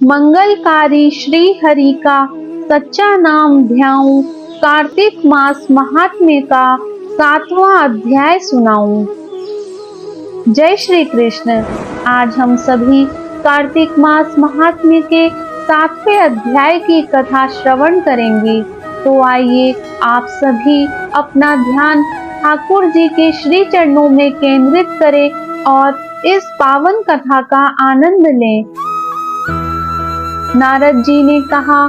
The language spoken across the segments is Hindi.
मंगलकारी श्री हरि का सच्चा नाम ध्याऊं, कार्तिक मास महात्म्य का 7वां अध्याय सुनाऊं। जय श्री कृष्ण। आज हम सभी कार्तिक मास महात्म्य के 7वें अध्याय की कथा श्रवण करेंगे। तो आइए आप सभी अपना ध्यान ठाकुर जी के श्री चरणों में केंद्रित करें और इस पावन कथा का आनंद लें। नारद जी ने कहा,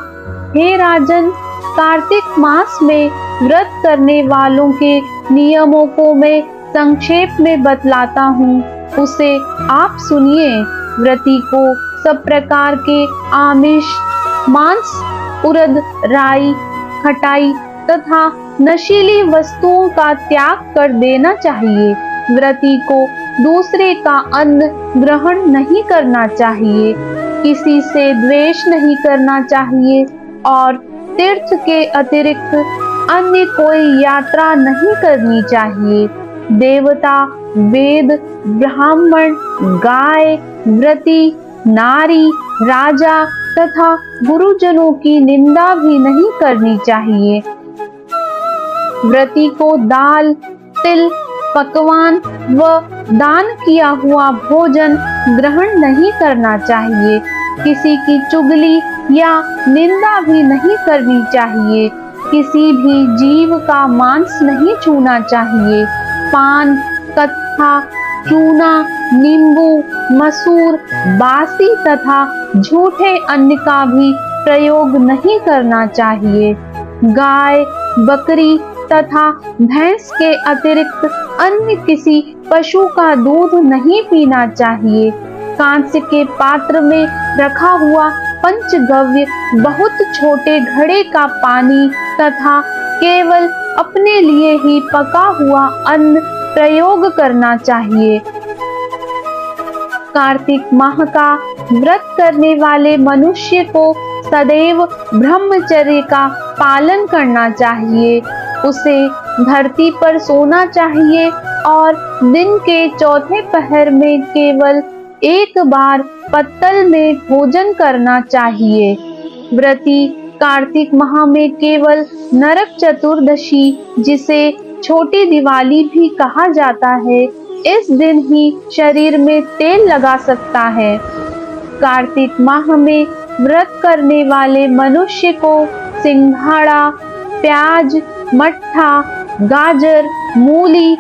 हे राजन, कार्तिक मास में व्रत करने वालों के नियमों को मैं संक्षेप में बतलाता हूँ, उसे आप सुनिए। व्रती को सब प्रकार के आमिष, मांस, उड़द, राई, खटाई तथा नशीली वस्तुओं का त्याग कर देना चाहिए। व्रती को दूसरे का अन्न ग्रहण नहीं करना चाहिए, किसी से द्वेष नहीं करना चाहिए और तीर्थ के अतिरिक्त अन्य कोई यात्रा नहीं करनी चाहिए। देवता, वेद, ब्राह्मण, गाय, व्रती, नारी, राजा तथा गुरुजनों की निंदा भी नहीं करनी चाहिए। व्रती को दाल, तिल, पकवान व दान किया हुआ भोजन ग्रहण नहीं करना चाहिए। किसी की चुगली या निंदा भी नहीं करनी चाहिए। किसी भी जीव का मांस नहीं छूना चाहिए। पान, कत्था, चूना, नींबू, मसूर, बासी तथा झूठे अन्न का भी प्रयोग नहीं करना चाहिए। गाय, बकरी तथा भैंस के अतिरिक्त अन्य किसी पशु का दूध नहीं पीना चाहिए। कांस्य के पात्र में रखा हुआ पंचगव्य, बहुत छोटे घड़े का पानी तथा केवल अपने लिए ही पका हुआ अन्न प्रयोग करना चाहिए। कार्तिक माह का व्रत करने वाले मनुष्य को सदैव ब्रह्मचर्य का पालन करना चाहिए। उसे धरती पर सोना चाहिए और दिन के चौथे पहर में केवल एक बार पत्तल में भोजन करना चाहिए। व्रती कार्तिक माह में केवल नरक चतुर्दशी, जिसे छोटी दिवाली भी कहा जाता है, इस दिन ही शरीर में तेल लगा सकता है। कार्तिक माह में व्रत करने वाले मनुष्य को सिंघाड़ा, प्याज, मट्ठा, गाजर, मूली,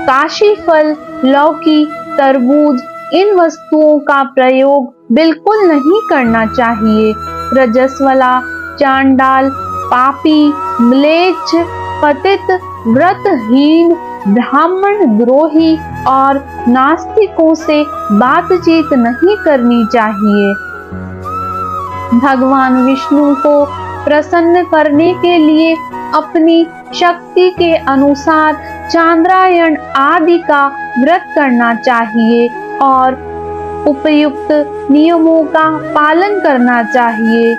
काशी फल, लौकी, तरबूज, इन वस्तुओं का प्रयोग बिल्कुल नहीं करना चाहिए। रजस्वला, चांडाल, पापी, म्लेच्छ, पतित, व्रतहीन, ब्राह्मण द्रोही और नास्तिकों से बातचीत नहीं करनी चाहिए। भगवान विष्णु को प्रसन्न करने के लिए अपनी शक्ति के अनुसार चांद्रायण आदि का व्रत करना चाहिए और उपयुक्त नियमों का पालन करना चाहिए।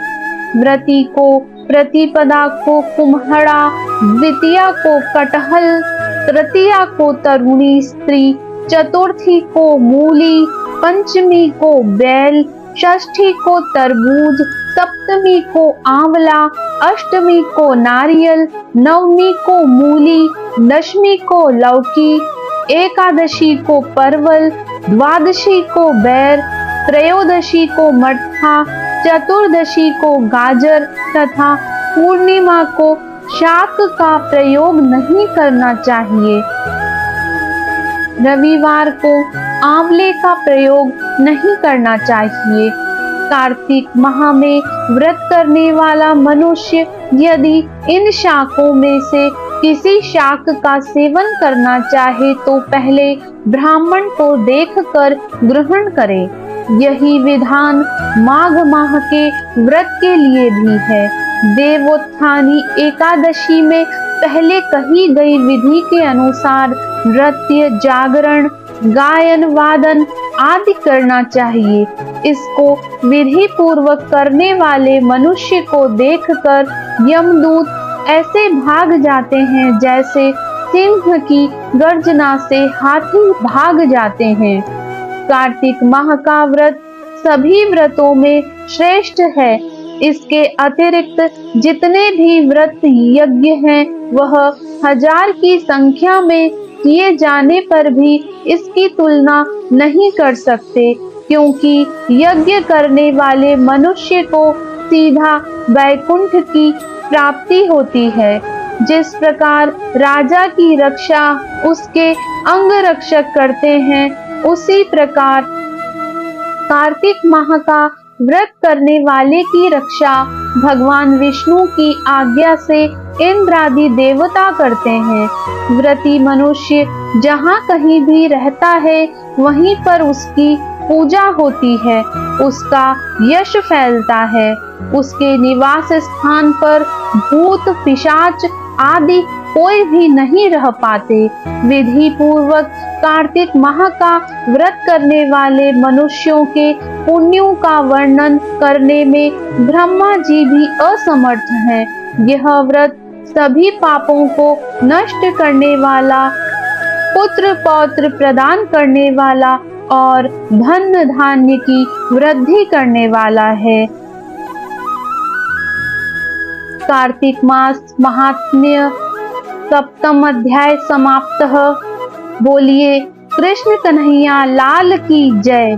व्रती को प्रतिपदा को कुम्हड़ा, द्वितीया को कटहल, तृतीया को तरुणी स्त्री, चतुर्थी को मूली, पंचमी को बेल, षष्ठी को तरबूज, सप्तमी को आंवला, अष्टमी को नारियल, नवमी को मूली, दशमी को लौकी, एकादशी को परवल, द्वादशी को बैर, त्रयोदशी को मट्ठा, चतुर्दशी को गाजर तथा पूर्णिमा को शाक का प्रयोग नहीं करना चाहिए। रविवार को आंवले का प्रयोग नहीं करना चाहिए। कार्तिक माह में व्रत करने वाला मनुष्य यदि इन शाकों में से किसी शाक का सेवन करना चाहे तो पहले ब्राह्मण को देखकर ग्रहण करे। यही विधान माघ माह के व्रत के लिए भी है। देवोत्थानी एकादशी में पहले कही गई विधि के अनुसार नृत्य, जागरण, गायन, वादन आदि करना चाहिए। इसको विधि पूर्वक करने वाले मनुष्य को देखकर यमदूत ऐसे भाग जाते हैं जैसे सिंह की गर्जना से हाथी भाग जाते हैं। कार्तिक माह का व्रत सभी व्रतों में श्रेष्ठ है। इसके अतिरिक्त जितने भी व्रत यज्ञ हैं वह 1000 की संख्या में किए जाने पर भी इसकी तुलना नहीं कर सकते, क्योंकि यज्ञ करने वाले मनुष्य को सीधा वैकुंठ की प्राप्ति होती है। जिस प्रकार राजा की रक्षा उसके अंग रक्षक करते हैं, उसी प्रकार कार्तिक माह का व्रत करने वाले की रक्षा भगवान विष्णु की आज्ञा से इंद्र आदि देवता करते हैं। व्रती मनुष्य जहाँ कहीं भी रहता है वहीं पर उसकी पूजा होती है, उसका यश फैलता है। उसके निवास स्थान पर भूत पिशाच आदि कोई भी नहीं रह पाते। विधि पूर्वक कार्तिक माह का व्रत करने वाले मनुष्यों के पुण्यों का वर्णन करने में ब्रह्मा जी भी असमर्थ हैं। यह व्रत सभी पापों को नष्ट करने वाला, पुत्र पौत्र प्रदान करने वाला और धन धान्य की वृद्धि करने वाला है। कार्तिक मास महात्म्य सप्तम अध्याय समाप्त। बोलिए कृष्ण कन्हैया लाल की जय।